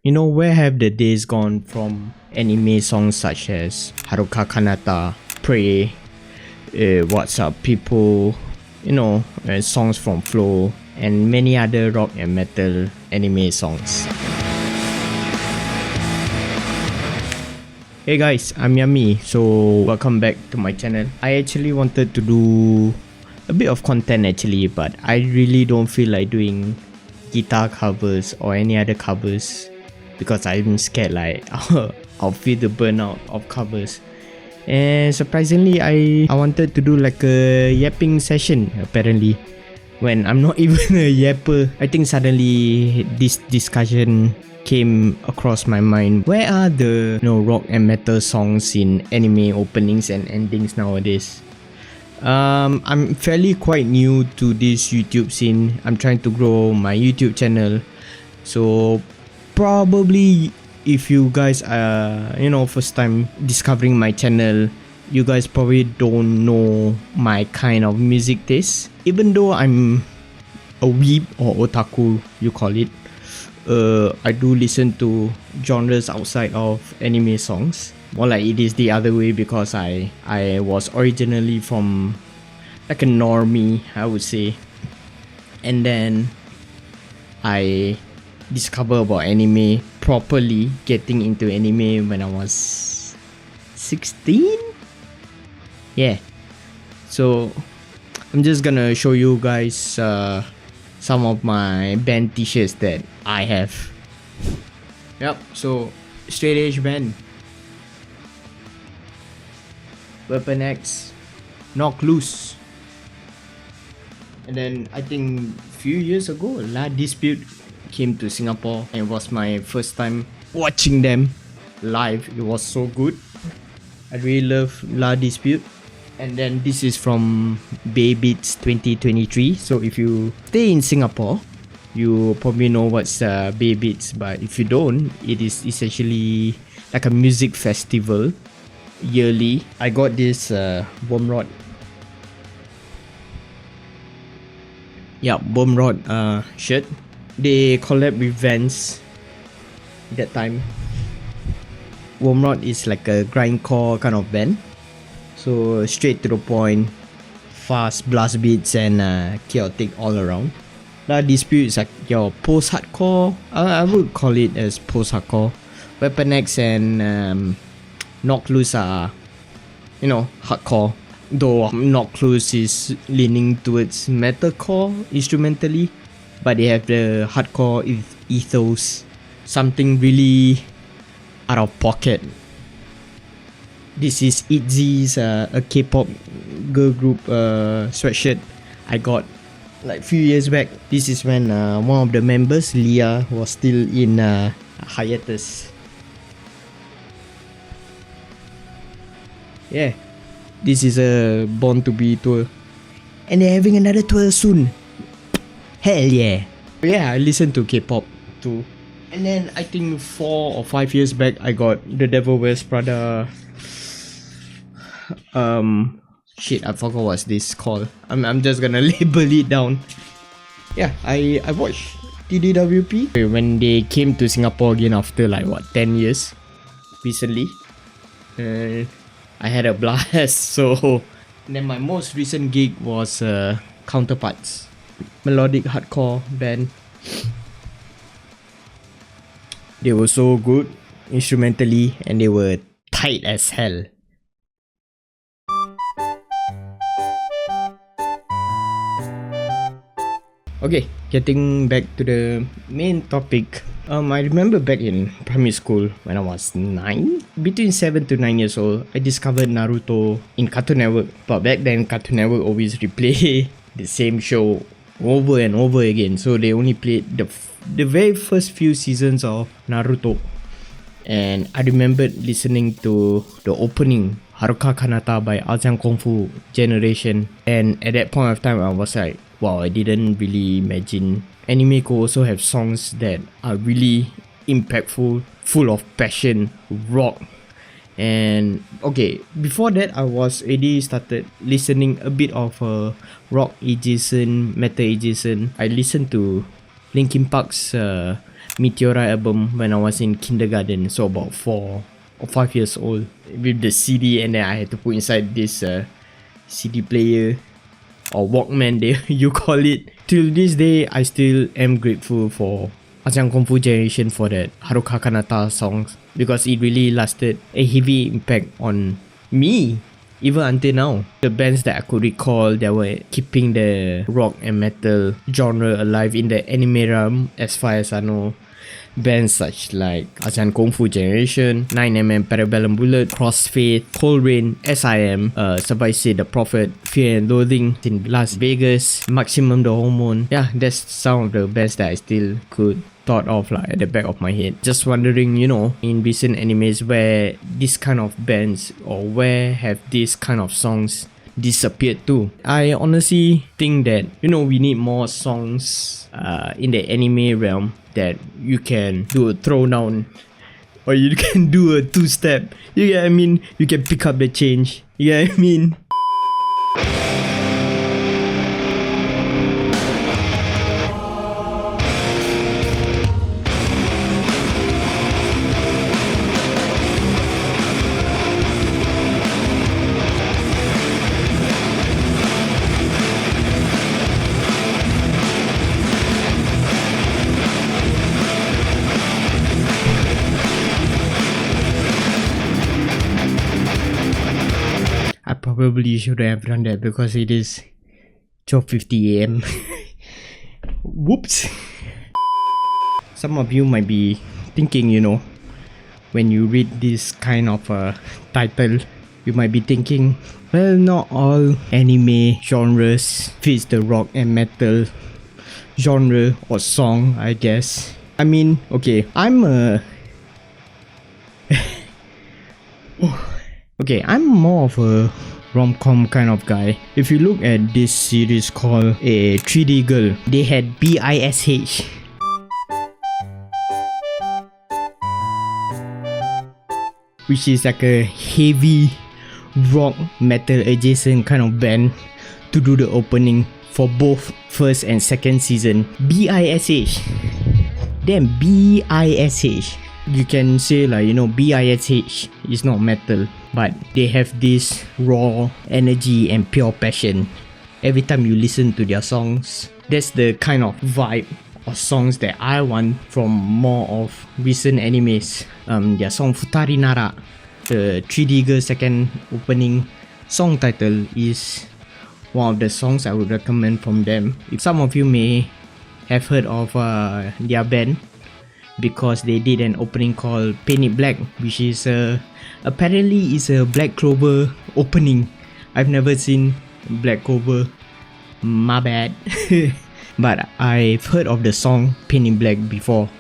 Where have the days gone from anime songs such as Haruka Kanata, Pray, What's Up People, songs from Flow, and many other rock and metal anime songs. Hey guys, I'm Yami, so welcome back to my channel. I actually wanted to do a bit of content but I really don't feel like doing guitar covers or any other covers because I'm scared like I'll feel the burnout of covers. And surprisingly, I wanted to do like a yapping session apparently, when I'm not even a yapper. I think suddenly this discussion came across my mind. Where are the rock and metal songs in anime openings and endings nowadays? I'm fairly quite new to this YouTube scene. I'm trying to grow my YouTube channel, so probably if you guys are first time discovering my channel, you guys probably don't know my kind of music taste. Even though I'm a weeb or otaku, you call it, I do listen to genres outside of anime songs. More like it is the other way, because I was originally from like a normie, I would say, and then I discovered about anime, properly getting into anime when I was 16. Yeah, so I'm just gonna show you guys some of my band t-shirts that I have. Yep, so Straight Edge Band, Weapon X, Knock Loose, and then I think few years ago La Dispute came to Singapore, and it was my first time watching them live. It was so good. I really love La Dispute. And then this is from Bay Beats 2023. So if you stay in Singapore, you probably know what's Bay Beats, but if you don't, it is essentially like a music festival yearly. I got this Bomrod. Yeah, Bomrod shirt. They collab with Vans that time. Bomrod is like a grindcore kind of band, so straight to the point, fast blast beats and chaotic all around. La Dispute is like your post-hardcore. I would call it as post-hardcore. Weapon X and Knock Loose are hardcore, though Knock Loose is leaning towards metalcore instrumentally, but they have the hardcore ethos, something really out of pocket. This is ITZY's a K-pop girl group sweatshirt I got like few years back. This is when one of the members, Leah, was still in hiatus. Yeah, this is a Born to Be tour, and they're having another tour soon. Hell yeah. Yeah, I listen to K-pop too. And then I think 4 or 5 years back, I got The Devil Wears Prada. Shit, I forgot what's this called. I'm just gonna label it down. Yeah, I watched TDWP when they came to Singapore again after like 10 years recently. I had a blast. So then my most recent gig was Counterparts, melodic hardcore band. They were so good instrumentally, and they were tight as hell. Okay, getting back to the main topic. I remember back in primary school when I was 9, between 7 to 9 years old, I discovered Naruto in Cartoon Network. But back then, Cartoon Network always replay the same show over and over again, so they only played the very first few seasons of Naruto. And I remembered listening to the opening, Haruka Kanata by Ajiang Kung Fu Generation, and at that point of time I was like, wow, I didn't really imagine anime could also have songs that are really impactful, full of passion, rock. And okay, before that I was already started listening a bit of rock adjacent, metal adjacent. I listened to Linkin Park's Meteora album when I was in kindergarten, so about 4 or 5 years old, with the CD, and then I had to put inside this CD player or Walkman you call it. Till this day, I still am grateful for Ajang Kung Fu Generation for that Haruka Kanata songs, because it really lasted a heavy impact on me even until now. The bands that I could recall that were keeping the rock and metal genre alive in the anime realm, as far as I know, bands such like Ajang Kung Fu Generation, 9mm Parabellum Bullet, Crossfade, Cold Rain, SIM, Survive The Prophet, Fear and Loathing in Las Vegas, Maximum the Hormone. Yeah, that's some of the bands that I still could thought of like at the back of my head. Just wondering, you know, in recent animes where this kind of bands or where have this kind of songs disappeared to. I honestly think that, you know, we need more songs in the anime realm that you can do a throwdown or you can do a two-step. You get what I mean? You can pick up the change. You get what I mean? I probably should have done that because it is 12:50 AM. Whoops. Some of you might be thinking, you know, when you read this kind of title, you might be thinking, well, not all anime genres fits the rock and metal genre or song, I guess. I mean, okay, I'm okay, I'm more of a rom-com kind of guy. If you look at this series called a 3D Girl, they had BISH. Which is like a heavy rock metal adjacent kind of band to do the opening for both first and second season. BISH. Then BISH. You can say like, you know, BISH is not metal, but they have this raw energy and pure passion. Every time you listen to their songs, that's the kind of vibe or songs that I want from more of recent animes. Their song Futari Nara, the 3D Girl second opening song title, is one of the songs I would recommend from them. If some of you may have heard of their band, because they did an opening called Paint It Black, which is apparently is a Black Clover opening. I've never seen Black Clover, my bad. But I've heard of the song Paint It Black before.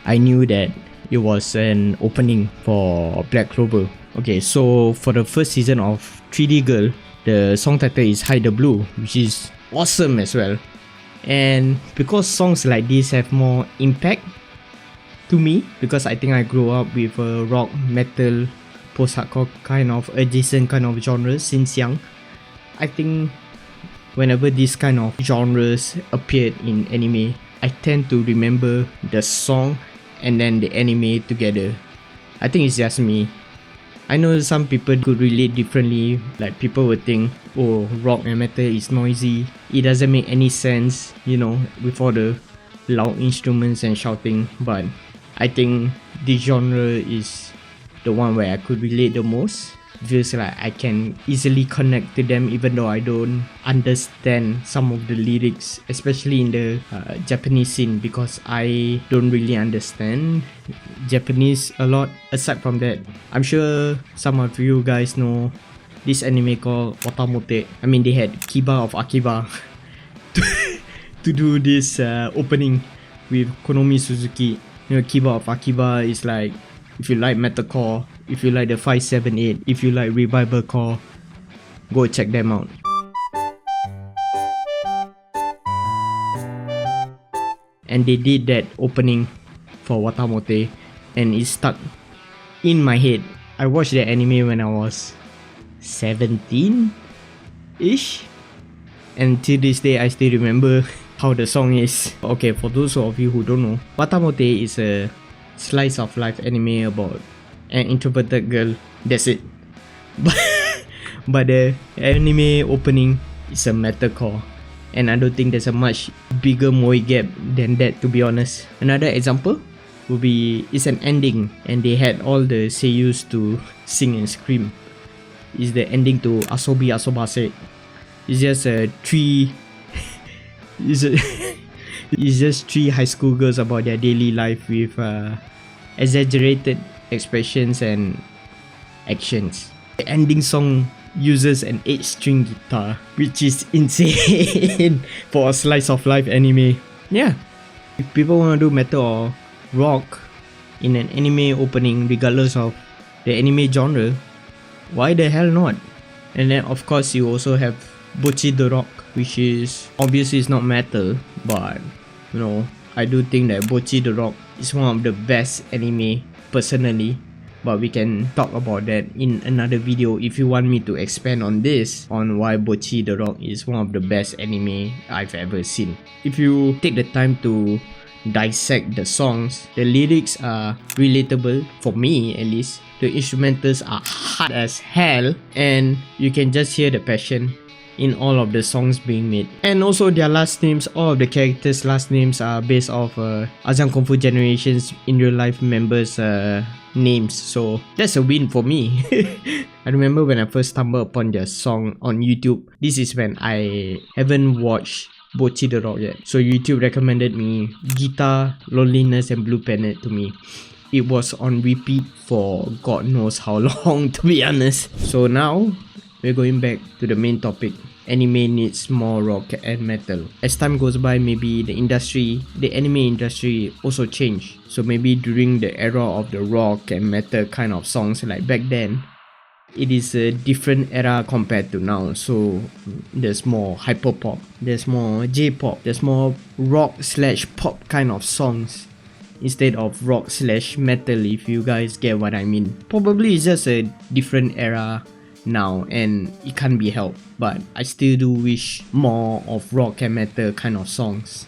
I knew that it was an opening for Black Clover. Okay, so for the first season of 3D Girl, the song title is Hide the Blue, which is awesome as well. And because songs like this have more impact to me, because I think I grew up with a rock, metal, post-hardcore kind of adjacent kind of genres since young. I think whenever these kind of genres appeared in anime, I tend to remember the song and then the anime together. I think it's just me. I know some people could relate differently, like people would think, oh, rock and metal is noisy, it doesn't make any sense, you know, with all the loud instruments and shouting. But I think this genre is the one where I could relate the most. Feels like I can easily connect to them even though I don't understand some of the lyrics, especially in the Japanese scene, because I don't really understand Japanese a lot. Aside from that, I'm sure some of you guys know this anime called Watamote. I mean, they had Kiba of Akiba to do this opening with Konomi Suzuki. You know, Kiba of Akiba is like, if you like metalcore, if you like the 578, if you like revival core, go check them out. And they did that opening for Watamote and it stuck in my head. I watched the anime when I was 17-ish, and to this day I still remember how the song is. Okay, for those of you who don't know, Watamote is a slice of life anime about an introverted girl. That's it. But the anime opening is a metalcore, and I don't think there's a much bigger moe gap than that, to be honest. Another example would be, it's an ending and they had all the seiyus to sing and scream. It's the ending to Asobi Asobase. It's just it's just three high school girls about their daily life with exaggerated expressions and actions. The ending song uses an 8-string guitar, which is insane for a slice of life anime. Yeah, if people want to do metal or rock in an anime opening, regardless of the anime genre, why the hell not? And then of course you also have Bocchi the Rock, which is obviously it's not metal, but you know, I do think that Bocchi the Rock is one of the best anime personally. But we can talk about that in another video if you want me to expand on this, on why Bocchi the Rock is one of the best anime I've ever seen. If you take the time to dissect the songs, the lyrics are relatable, for me at least. The instrumentals are hard as hell, and you can just hear the passion in all of the songs being made. And also their last names, all of the characters' last names are based off Azan Kung Fu Generation's in real life members' names, so that's a win for me. I remember when I first stumbled upon their song on YouTube. This is when I haven't watched Bocchi the Rock yet, so YouTube recommended me Guitar, Loneliness and Blue Planet to me. It was on repeat for God knows how long, to be honest. So now we're going back to the main topic. Anime needs more rock and metal. As time goes by, maybe the anime industry also changed. So maybe during the era of the rock and metal kind of songs, like back then, it is a different era compared to now. So there's more hyperpop, there's more J-pop, there's more rock/pop kind of songs instead of rock/metal, if you guys get what I mean. Probably it's just a different era now and it can't be helped, but I still do wish more of rock and metal kind of songs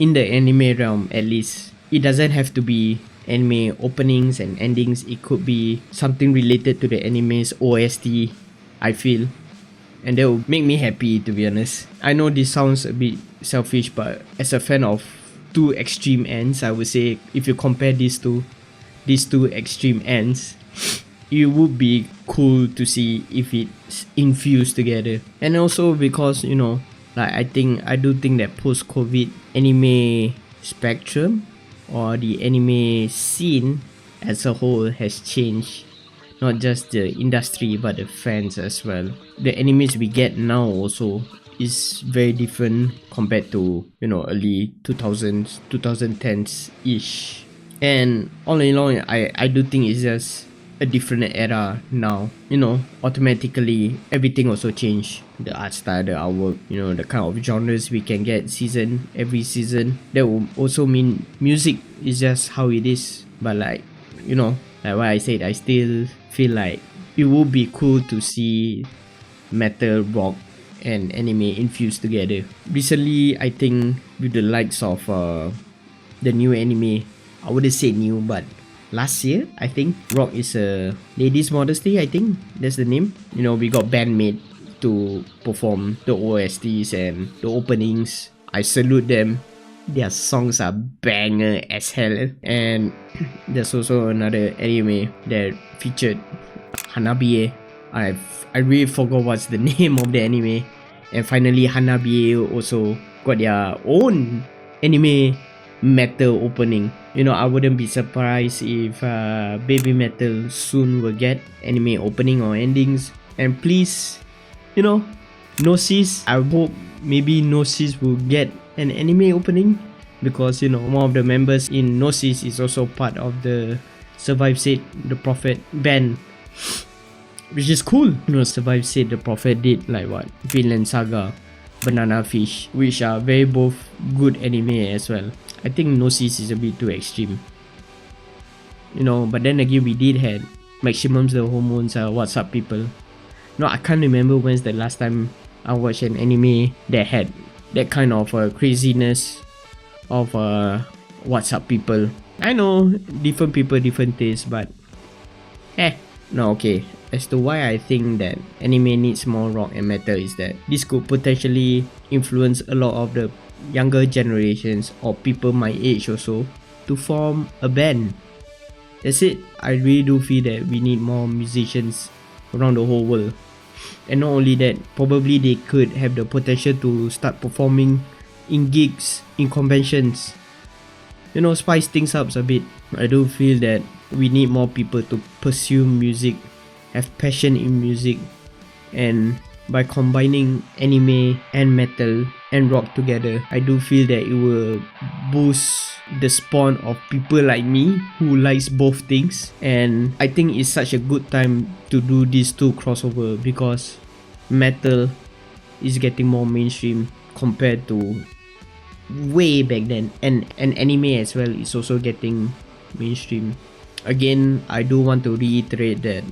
in the anime realm. At least it doesn't have to be anime openings and endings, it could be something related to the anime's OST, I feel, and that will make me happy, to be honest. I know this sounds a bit selfish, but as a fan of two extreme ends, I would say if you compare these two extreme ends, it would be cool to see if it's infused together. And also because, you know, like I do think that post-COVID anime spectrum or the anime scene as a whole has changed. Not just the industry but the fans as well. The animes we get now also is very different compared to, you know, early 2000s, 2010s ish. And all in all, I do think it's just a different era now. You know, automatically everything also changed. The art style, the artwork, you know, the kind of genres we can get every season. That will also mean music is just how it is. But like, you know, like what I said, I still feel like it would be cool to see metal, rock and anime infused together. Recently, I think with the likes of the new anime, I wouldn't say new, but last year, I think Rock is a Ladies Modesty, I think that's the name. You know, we got bandmate to perform the OSTs and the openings. I salute them. Their songs are banger as hell. And there's also another anime that featured Hanabiye. I really forgot what's the name of the anime. And finally, Hanabiye also got their own anime metal opening. You know, I wouldn't be surprised if Baby Metal soon will get anime opening or endings. And please, you know, Gnosis, I hope maybe Gnosis will get an anime opening, because, you know, one of the members in Gnosis is also part of the Survive Said the Prophet band, which is cool. You know, Survive Said the Prophet did like what, Vinland Saga, Banana Fish, which are very both good anime as well. I think Gnosis is a bit too extreme, you know. But then again, we did had Maximums the Hormones, What's Up People. No, I can't remember when's the last time I watched an anime that had that kind of craziness of what's up people. I know different people different tastes, but no, okay. As to why I think that anime needs more rock and metal is that this could potentially influence a lot of the younger generations or people my age also to form a band. That's it. I really do feel that we need more musicians around the whole world. And not only that, probably they could have the potential to start performing in gigs, in conventions. You know, spice things up a bit. I do feel that we need more people to pursue music, have passion in music, and by combining anime and metal and rock together, I do feel that it will boost the spawn of people like me who likes both things. And I think it's such a good time to do these two crossover because metal is getting more mainstream compared to way back then, and anime as well is also getting mainstream. Again, I do want to reiterate that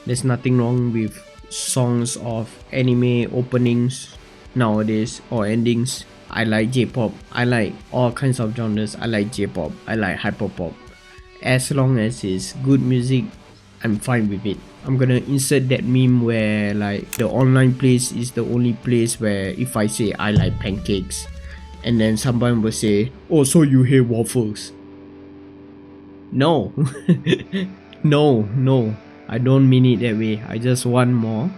there's nothing wrong with songs of anime openings nowadays or endings. I like J-pop, I like all kinds of genres. I like J-pop, I like hyperpop. As long as it's good music, I'm fine with it. I'm gonna insert that meme where like the online place is the only place where if I say I like pancakes, and then someone will say, oh, so you hate waffles. No. no, I don't mean it that way. I just want more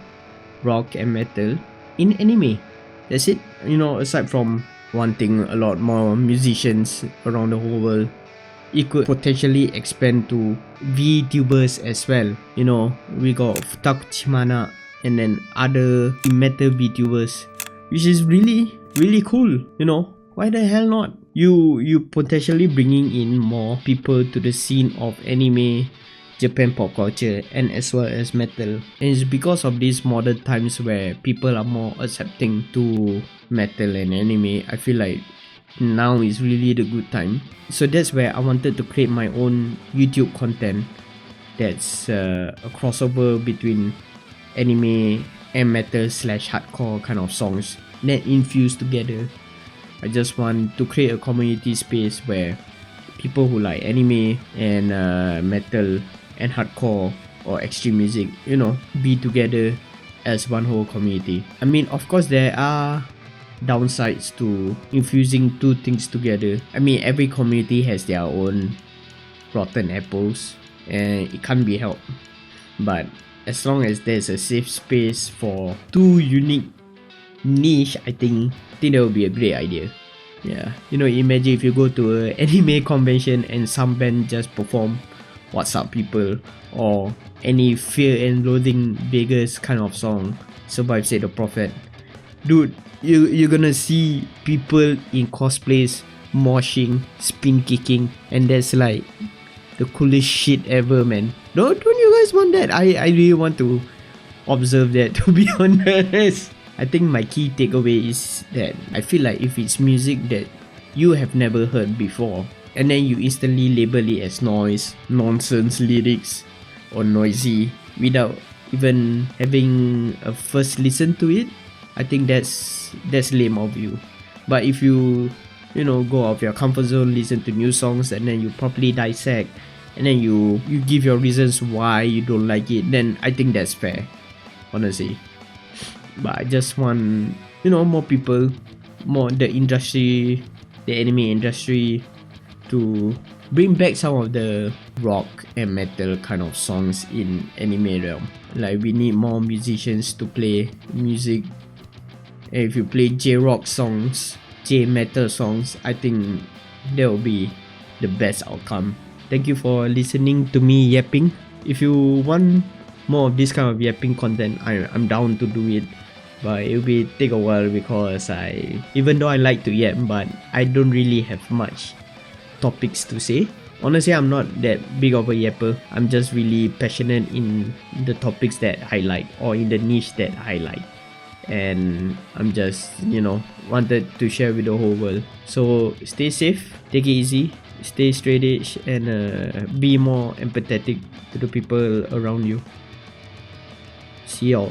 rock and metal in anime. That's it. You know, aside from wanting a lot more musicians around the whole world, it could potentially expand to VTubers as well. You know, we got Futakuchimana and then other metal VTubers, which is really cool. You know, why the hell not? You potentially bringing in more people to the scene of anime, Japan pop culture, and as well as metal. And it's because of these modern times where people are more accepting to metal and anime. I feel like now is really the good time. So that's where I wanted to create my own YouTube content that's a crossover between anime and metal / hardcore kind of songs that infused together. I just want to create a community space where people who like anime and metal and hardcore or extreme music, you know, be together as one whole community. I mean, of course there are downsides to infusing two things together. I mean, every community has their own rotten apples and it can't be helped. But as long as there's a safe space for two unique niche, I think that would be a great idea. Yeah, you know, imagine if you go to an anime convention and some band just perform What's Up People or any Fear and Loathing Vegas kind of song, Survive Said the Prophet. Dude, you're gonna see people in cosplays moshing, spin kicking, and that's like the coolest shit ever, man. Don't you guys want that? I really want to observe that, to be honest. I think my key takeaway is that I feel like if it's music that you have never heard before, and then you instantly label it as noise, nonsense lyrics, or noisy without even having a first listen to it, I think that's lame of you. But if you know, go off your comfort zone, listen to new songs, and then you properly dissect, and then you give your reasons why you don't like it, then I think that's fair, honestly. But I just want, you know, more people, more the industry, the anime industry, to bring back some of the rock and metal kind of songs in anime realm. Like, we need more musicians to play music. And if you play J-rock songs, J-metal songs, I think that will be the best outcome. Thank you for listening to me yapping. If you want more of this kind of yapping content, I'm down to do it. But it will take a while because even though I like to yap, but I don't really have much topics to say. Honestly, I'm not that big of a yapper. I'm just really passionate in the topics that I like or in the niche that I like. And I'm just, you know, wanted to share with the whole world. So stay safe, take it easy, stay straight edge, and be more empathetic to the people around you. See y'all.